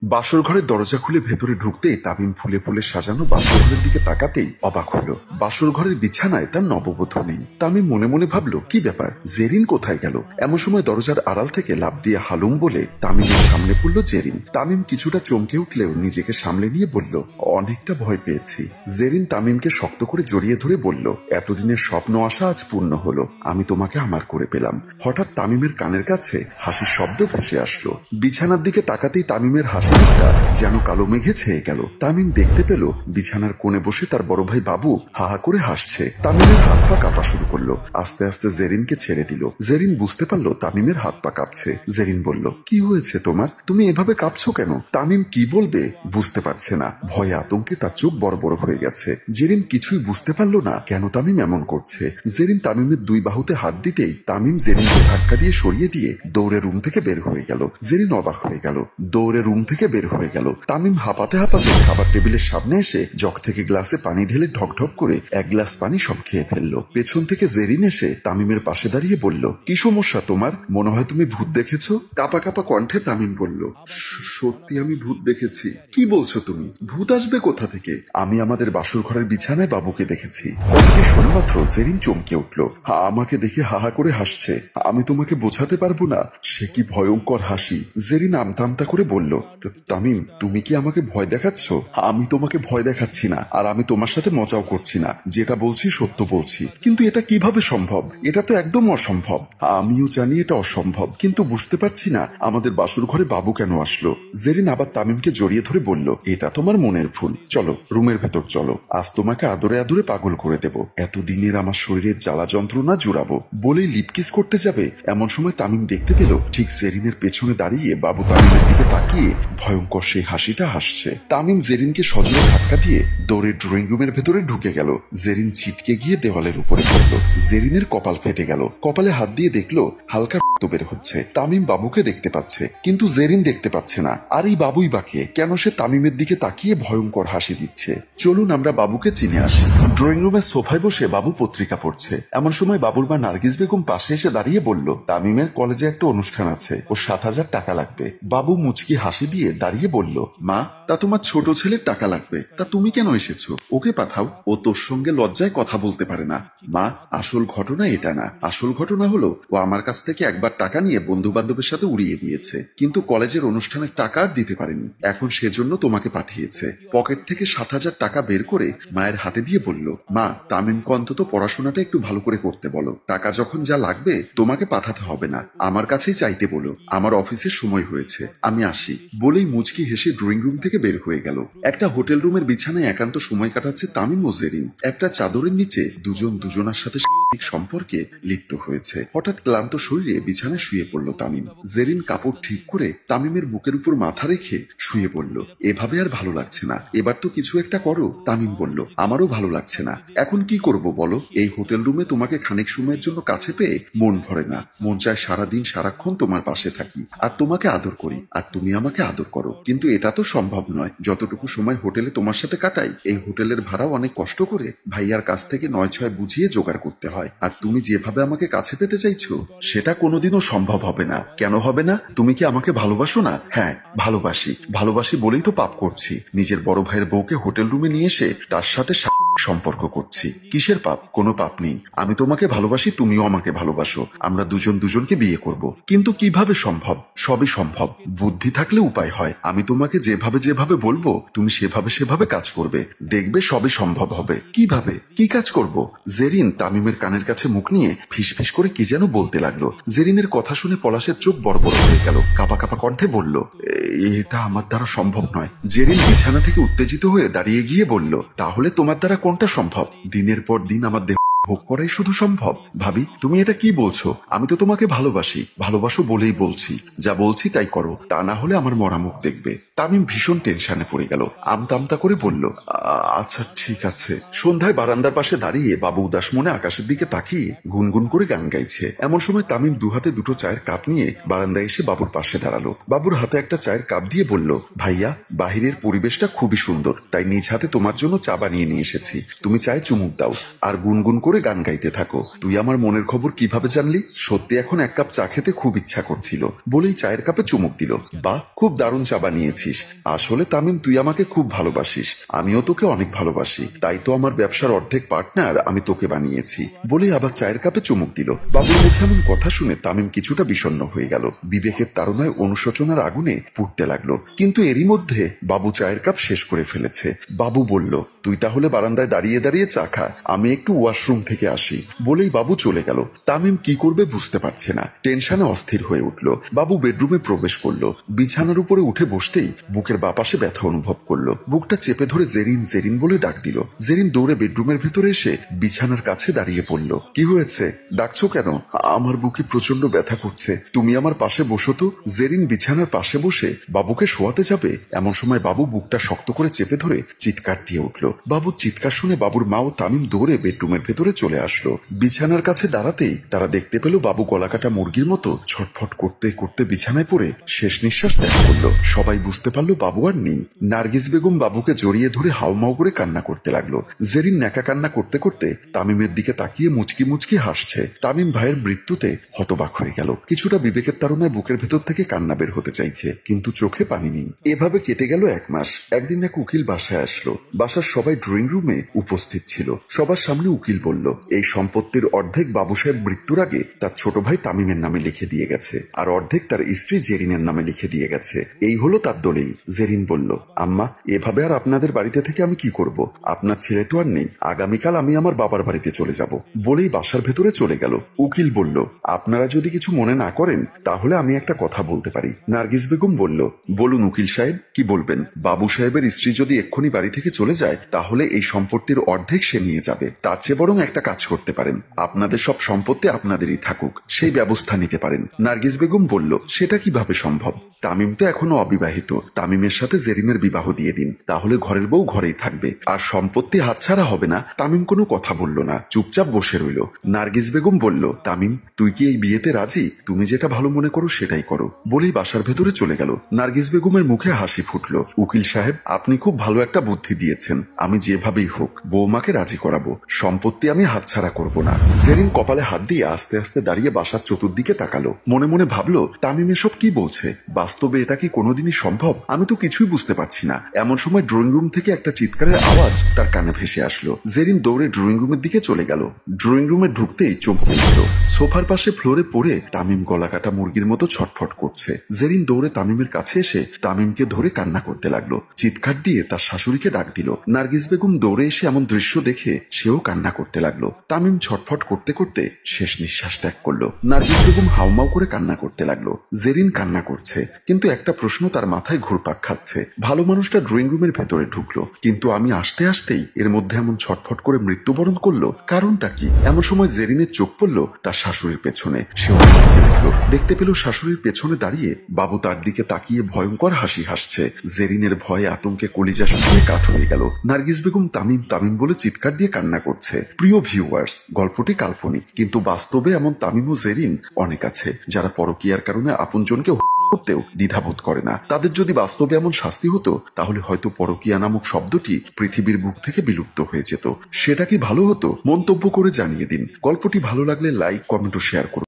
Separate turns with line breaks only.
বাসর ঘরের দরজা খুলে ভেতরে ঢুকতেই তামিম ফুলে ফুলে সাজানো বাসর ঘরের দিকে তাকাতেই অবাক হলো। বাসর ঘরের বিছানায় তার নববধূ নেই। তামিম মনে মনে ভাবলো, কি ব্যাপার, জেরিন কোথায় গেল? এমন সময় দরজার আড়াল থেকে লাফ দিয়ে হালুম বলে তামিমের সামনে পড়ল জেরিন। তামিম কিছুটা চমকে উঠলেও নিজেকে সামলে নিয়ে বলল, অনেকটা ভয় পেয়েছি। জেরিন তামিমকে শক্ত করে জড়িয়ে ধরে বলল, এতদিনের স্বপ্ন আশা আজ পূর্ণ হলো, আমি তোমাকে আমার করে পেলাম। হঠাৎ তামিমের কানের কাছে হাসির শব্দ ভেসে আসলো। বিছানার দিকে তাকাতেই তামিমের হাসিটা যেন কালো মেঘে ছেয়ে গেল। তামিম দেখতে পেল বিছানার কোণে বসে তার বড় ভাই বাবু হাহা করে হাসছে। তামিমের হাত পা কাঁপা শুরু করলো। আস্তে আস্তে জেরিনকে ছেড়ে দিল। জেরিন বুঝতে পারলো তামিমের হাত পা কাঁপছে। জেরিন বলল, কি হয়েছে তোমার, তুমি এভাবে কাঁপছো কেন? তামিম কি বলবে বুঝতে পারছে না। ভয়ে আতঙ্কে তার চোখ বড় বড় হয়ে গেছে। জেরিন কিছুই বুঝতে পারলো না কেন তামিম এমন করছে। জেরিন তামিমের দুই বাহুতে হাত দিতেই তামিম জেরিনকে ধাক্কা দিয়ে সরিয়ে দিয়ে দৌড়ে রুম থেকে বের হয়ে গেল। জেরিন অবাক হয়ে গেল, দৌড়ে রুম থেকে বের হয়ে গেল। তামিম হাঁপাতে হাঁপাতে খাবার টেবিলের সামনে এসে জগ থেকে গ্লাসে পানি ঢেলে ঢকঢক করে এক গ্লাস পানি সব খেয়ে ফেললো। পেছন থেকে জেরিন এসে তামিমের পাশে দাঁড়িয়ে বলল, কি সমস্যা তোমার, মনে হয় তুমি ভূত দেখেছো? কাঁপা কাঁপা কণ্ঠে তামিম বলল, সত্যি আমি ভূত দেখেছি। কি বলছো তুমি, ভূত আসবে কোথা থেকে? আমি আমাদের বাসর ঘরের বিছানায় বাবুকে দেখেছি। কথাটি শোনা মাত্র জেরিন চমকে উঠল। আমাকে দেখে হাহা করে হাসছে। আমি তোমাকে বোঝাতে পারবো না সে কি ভয়ঙ্কর হাসি। জেরিন আমতা আমতা করে বলল, তামিম তুমি কি আমাকে ভয় দেখাচ্ছ? আমি তোমাকে ভয় দেখাচ্ছি না, আর আমি তোমার সাথে মজাও করছি না। যেটা বলছি সত্য বলছি। কিন্তু এটা কিভাবে সম্ভব? এটা তো একদম অসম্ভব। আমিও জানি এটা অসম্ভব, কিন্তু বুঝতে পারছি না আমাদের বাসর ঘরে বাবু কেন আসলো। জেরিন আবার তামিমকে জড়িয়ে ধরে বলল, এটা তোমার মনের ভুল। চলো রুমের ভেতর চলো, আজ তোমাকে আদরে আদরে পাগল করে দেব। এতদিনের আমার শরীরের জ্বালা যন্ত্রণা জুড়াবো। বলেই লিপকিস করতে যাবে এমন সময় তামিম দেখতে পেল ঠিক জেরিনের পেছনে দাঁড়িয়ে বাবু তামিমের দিকে তাকিয়ে ভয়ঙ্কর সেই হাসিটা হাসছে। তামিম জেরিনকে সজোরে ধাক্কা দিয়ে দৌড়ে ড্রয়িং রুমের ভেতরে ঢুকে গেল। জেরিন ছিটকে গিয়ে দেওয়ালের উপরে পড়ল। জেরিনের কপাল ফেটে গেল। কপালে হাত দিয়ে দেখলো হালকা রক্ত বের হচ্ছে। তামিম বাবুকে দেখতে পাচ্ছে, কিন্তু জেরিন দেখতে পাচ্ছে না। আর এই বাবুই বাকে কেন সে তামিমের দিকে তাকিয়ে ভয়ঙ্কর হাসি দিচ্ছে। চলুন আমরা বাবুকে চিনে আসি। ড্রয়িং রুমের সোফায় বসে বাবু পত্রিকা পড়ছে। এমন সময় বাবুর মা নার্গিস বেগম পাশে এসে দাঁড়িয়ে বলল, তামিমের কলেজে একটা অনুষ্ঠান আছে, ওর 7,000 টাকা লাগবে। বাবু মুচকি হাসি দিয়ে দাঁড়িয়ে বলল, মা তা তোমার ছোট ছেলের টাকা লাগবে, তা তুমি কেন এসেছো? ওকে পাঠাও, ও তোর সঙ্গে লজ্জায় কথা বলতে পারে না। মা আসল ঘটনা এটা না, আসল ঘটনা হলো ও আমার কাছ থেকে একবার টাকা নিয়ে বন্ধু বান্ধবের সাথে উড়িয়ে দিয়েছে, কিন্তু কলেজের অনুষ্ঠানের টাকা আর দিতে পারেনি। এখন সেজন্য তোমাকে পাঠিয়েছে। পকেট থেকে 7,000 টাকা বের করে মায়ের হাতে দিয়ে বলল, মা তামিমকে অন্তত পড়াশোনাটা একটু ভালো করে করতে বলো। টাকা যখন যা লাগবে তোমাকে পাঠাতে হবে না, আমার কাছেই চাইতে বলো। আমার অফিসের সময় হয়েছে, আমি আসি। বলেই মুচকি হেসে ড্রয়িং রুম থেকে বের হয়ে গেল। একটা হোটেল রুমের বিছানায় একান্ত সময় কাটাচ্ছে তামিম ও জেরিন। একটা চাদরের নিচে দুজন দুজনার সাথে সম্পর্কে লিপ্ত হয়েছে। হঠাৎ ক্লান্ত শরীরে বিছানায় শুয়ে পড়ল তামিম। জেরিন কাপড় ঠিক করে তামিমের বুকের উপর মাথা রেখে শুয়ে পড়ল। এভাবে আর ভালো লাগছে না, এবার তো কিছু একটা করো। তামিম বলল, আমারও ভালো লাগছে না, এখন কি করব বলো? এই হোটেল রুমে তোমাকে খানিক সময়ের জন্য কাছে পেয়ে মন ভরে না। মন চায় সারাদিন সারাক্ষণ তোমার পাশে থাকি আর তোমাকে আদর করি, আর তুমি আমাকে আদর করো। কিন্তু এটা তো সম্ভব নয়। যতটুকু সময় হোটেলে তোমার সাথে কাটাই, এই হোটেলের ভাড়াও অনেক কষ্ট করে ভাইয়ার কাছ থেকে 9-6 বুঝিয়ে জোগাড় করতে হয়। আর তুমি যেভাবে আমাকে কাছে পেতে চাইছো সেটা কোনোদিনও সম্ভব হবে না। কেন হবে না? তুমি কি আমাকে ভালোবাসো না? হ্যাঁ ভালোবাসি। ভালোবাসি বলেই তো পাপ করছি। নিজের বড় ভাইয়ের বউকে হোটেল রুমে নিয়ে এসে তার সাথে সম্পর্ক করছি। কিসের পাপ? কোনো পাপ নেই। আমি তোমাকে ভালোবাসি, তুমিও আমাকে ভালোবাসো। আমরা দুজন দুজনকে বিয়ে করব। কিন্তু কিভাবে সম্ভব? সবই সম্ভব, বুদ্ধি থাকলে উপায় হয়। আমি তোমাকে যেভাবে যেভাবে বলবো তুমি সেভাবে সেভাবে কাজ করবে, দেখবে সবই সম্ভব হবে। কিভাবে, কি কাজ করব? জেরিন তামিমের কানের কাছে মুখ নিয়ে ফিসফিস করে কি যেন বলতে লাগলো। জেরিনের কথা শুনে পলাশের চোখ বড় বড় হয়ে গেল। কাঁপা কাঁপা কণ্ঠে বলল, এটা আমার দ্বারা সম্ভব নয়। জেরিন বিছানা থেকে উত্তেজিত হয়ে দাঁড়িয়ে গিয়ে বলল, তাহলে তোমার দ্বারা কোনটা সম্ভব? দিনের পর দিন আমার দেহ ভোগ করাই শুধু সম্ভব? ভাবি তুমি এটা কি বলছো? আমি তো তোমাকে ভালোবাসি, ভালোবাসো বলেই বলছি। যা বলছি তাই করো, তা না হলে আমার মরা মুখ দেখবে। তামিম ভীষণ টেনশনে পড়ে গেল। আমতা আমতা করে বলল, আচ্ছা ঠিক আছে। সন্ধ্যায় বারান্দার পাশে দাঁড়িয়ে বাবু উদাস মনে আকাশের দিকে তাকিয়ে গুনগুন করে গান গাইছে। এমন সময় তামিম দুহাতে দুটো চায়ের কাপ নিয়ে বারান্দায় এসে বাবুর পাশে দাঁড়ালো। বাবুর হাতে একটা চায়ের কাপ দিয়ে বলল, ভাইয়া বাহিরের পরিবেশটা খুবই সুন্দর, তাই নিজ হাতে তোমার জন্য চা বানিয়ে নিয়ে এসেছি। তুমি চায়ে চুমুক দাও আর গুনগুন করে করে গান গাইতে থাকো। তুই আমার মনের খবর কিভাবে জানলি? সত্যি এখন এক কাপ চা খেতে খুব ইচ্ছা করছিল বলেই চায়ের কাপে চুমুক দিল। বাহ, খুব দারুণ চা বানিয়েছিস। আসলে তামিম, তুই আমাকে খুব ভালোবাসিস, আমিও তোকে অনেক ভালোবাসি, তাই তো আমার ব্যবসার অর্ধেক পার্টনার আমি তোকে বানিয়েছি বলেই আবার চায়ের কাপে চুমুক দিল। বাবুর মুখে এমন কথা শুনে তামিম কিছুটা বিষণ্ণ হয়ে গেল। বিবেকের তাড়নায় অনুশোচনার আগুনে পুড়তে লাগলো। কিন্তু এরই মধ্যে বাবু চায়ের কাপ শেষ করে ফেলেছে। বাবু বলল, তুই তাহলে বারান্দায় দাঁড়িয়ে দাঁড়িয়ে চা খা, আমি একটু ওয়াশরুম থেকে আসি বলেই বাবু চলে গেল। তামিম কি করবে বুঝতে পারছে না, টেনশনে অস্থির হয়ে উঠল। বাবু বেডরুমে প্রবেশ করলো। বিছানার উপরে উঠে বসতেই বুকের বাপাশে ব্যথা অনুভব করলো। বুকটা চেপে ধরে জেরিন জেরিন বলে ডাক দিল। জেরিন দৌড়ে বেডরুমের ভেতরে এসে বিছানার কাছে দাঁড়িয়ে পড়ল। কি হয়েছে, ডাকছো কেন? আমার বুকে প্রচন্ড ব্যথা করছে, তুমি আমার পাশে বসো তো। জেরিন বিছানার পাশে বসে বাবুকে শোয়াতে যাবে, এমন সময় বাবু বুকটা শক্ত করে চেপে ধরে চিৎকার দিয়ে উঠল। বাবুর চিৎকার শুনে বাবুর মা ও তামিম দৌড়ে বেডরুমের ভেতরে চলে আসলো। বিছানার কাছে দাঁড়াতেই তারা দেখতে পেল বাবু গলাকাটা মুরগির মতো ছটফট করতে করতে বিছানায় পড়ে শেষ নিঃশ্বাস ত্যাগ করলো। সবাই বুঝতে পারলো বাবু আর নেই। নার্গিস বেগম বাবুকে জড়িয়ে ধরে হাউমাউ করে কান্না করতে লাগলো। জেরিন ন্যাকা কান্না করতে করতে তামিমের দিকে তাকিয়ে মুচকি মুচকি হাসছে। তামিম ভাইয়ের মৃত্যুতে হতবাক হয়ে গেল। কিছুটা বিবেকের তাড়নায় বুকের ভেতর থেকে কান্না বের হতে চাইছে, কিন্তু চোখে পানি নেই। এভাবে কেটে গেল 1 মাস। একদিন এক উকিল বাসায় আসলো। বাসার সবাই ড্রয়িং রুমে উপস্থিত ছিল। সবার সামনে উকিল বলল, এই সম্পত্তির অর্ধেক বাবু সাহেব মৃত্যুর আগে তার ছোট ভাই তামিমের নামে লিখে দিয়ে গেছে, আর অর্ধেক তার স্ত্রী জেরিনের নামে লিখে দিয়ে গেছে। এই হলো তার দলিল। জেরিন বলল, আম্মা, এভাবে আর আপনাদের বাড়িতে থেকে আমি কি করব? আপনার ছেলে তো আর নেই, আগামীকাল আমি আমার বাবার বাড়িতে চলে যাব বলেই বাসার ভেতরে চলে গেল। উকিল বলল, আপনারা যদি কিছু মনে না করেন তাহলে আমি একটা কথা বলতে পারি। নার্গিস বেগম বলল, বলুন উকিল সাহেব, কি বলবেন? বাবু সাহেবের স্ত্রী যদি এক্ষুনি বাড়ি থেকে চলে যায় তাহলে এই সম্পত্তির অর্ধেক সে নিয়ে যাবে। তার চেয়ে বরং একটা কাজ করতে পারেন, আপনাদের সব সম্পত্তি আপনাদেরই থাকুক, সেই ব্যবস্থা নিতে পারেন। নার্গিস বেগম বলল, সেটা কিভাবে সম্ভব? তামিম তো এখনো অবিবাহিত, তামিমের সাথে জেরিনের বিবাহ দিয়ে দিন, তাহলে ঘরের বউ ঘরেই থাকবে, আর সম্পত্তি হাতছাড়া হবে না। তামিম কোনো কথা বলল না, চুপচাপ বসে রইল। নার্গিস বেগম বলল, তামিম, তুই কি এই বিয়েতে রাজি? তুমি যেটা ভালো মনে করো সেটাই করো বলেই বাসার ভেতরে চলে গেল। নার্গিস বেগমের মুখে হাসি ফুটল। উকিল সাহেব, আপনি খুব ভালো একটা বুদ্ধি দিয়েছেন, আমি যেভাবেই হোক বৌমাকে রাজি করাবো, সম্পত্তি আমি হাতছাড়া করব না। জেরিন কপালে হাত দিয়ে আস্তে আস্তে দাঁড়িয়ে বাসার চতুর্দিকে তাকালো। মনে মনে ভাবলো, তামিম এসব কি বলছে? বাস্তবে এটা কি কোনোদিনই সম্ভব? আমি তো কিছুই বুঝতে পারছি না। এমন সময় ড্রয়িং রুম থেকে একটা চিৎকারের আওয়াজ তার কানে ভেসে আসলো। জেরিন দৌড়ে ড্রয়িং রুমের দিকে চলে গেল। ড্রয়িং রুমে ঢুকতেই চমকে উঠল। সোফার পাশে ফ্লোরে পড়ে তামিম গলাকাটা মুরগির মতো ছটফট করছে। জেরিন দৌড়ে তামিমের কাছে এসে তামিমকে ধরে কান্না করতে লাগলো। চিৎকার দিয়ে তার শাশুড়িকে ডাক দিল। নার্গিস বেগম দৌড়ে এসে এমন দৃশ্য দেখে সেও কান্না করতে লাগলো। তামিম ছটফট করতে করতে শেষ নিঃশ্বাস ত্যাগ করলো। নার্গিস বেগম হাউমাউ করে কান্না করতে লাগলো। জেরিন কান্না করছে, কিন্তু একটা প্রশ্ন তার মাথায় ঘুরপাক খাচ্ছে। ভালো মানুষটা ড্রয়িং রুমের ভেতরে ঢুকলো, কিন্তু আমি আসতে আসতেই এর মধ্যে এমন ছটফট করে মৃত্যুবরণ করলো, কারণটা কি? এমন সময় জেরিনের চোখ পড়ল তার শাশুড়ির পেছনে। সেও দেখলো, দেখতে পেল শাশুড়ির পেছনে দাঁড়িয়ে বাবু তার দিকে তাকিয়ে ভয়ঙ্কর হাসি হাসছে। জেরিনের ভয়ে আতঙ্কে কলিজা শুকিয়ে কাঠ হয়ে গেল। নার্গিস বেগম তামিম তামিম বলে চিৎকার দিয়ে কান্না করছে। প্রিয় ভিউয়ার্স, গল্পটি কাল্পনিক, কিন্তু বাস্তবে এমন তামিম ও জেরিন অনেক আছে যারা পরকীয়ার কারণে আপনজনকে করতেও দ্বিধাবোধ করে না। তাদের যদি বাস্তবে এমন শাস্তি হতো তাহলে হয়তো পরকীয়া নামক শব্দটি পৃথিবীর বুক থেকে বিলুপ্ত হয়ে যেত। সেটা কি ভালো হতো? মন্তব্য করে জানিয়ে দিন। গল্পটি ভালো লাগলে লাইক, কমেন্ট ও শেয়ার করুন।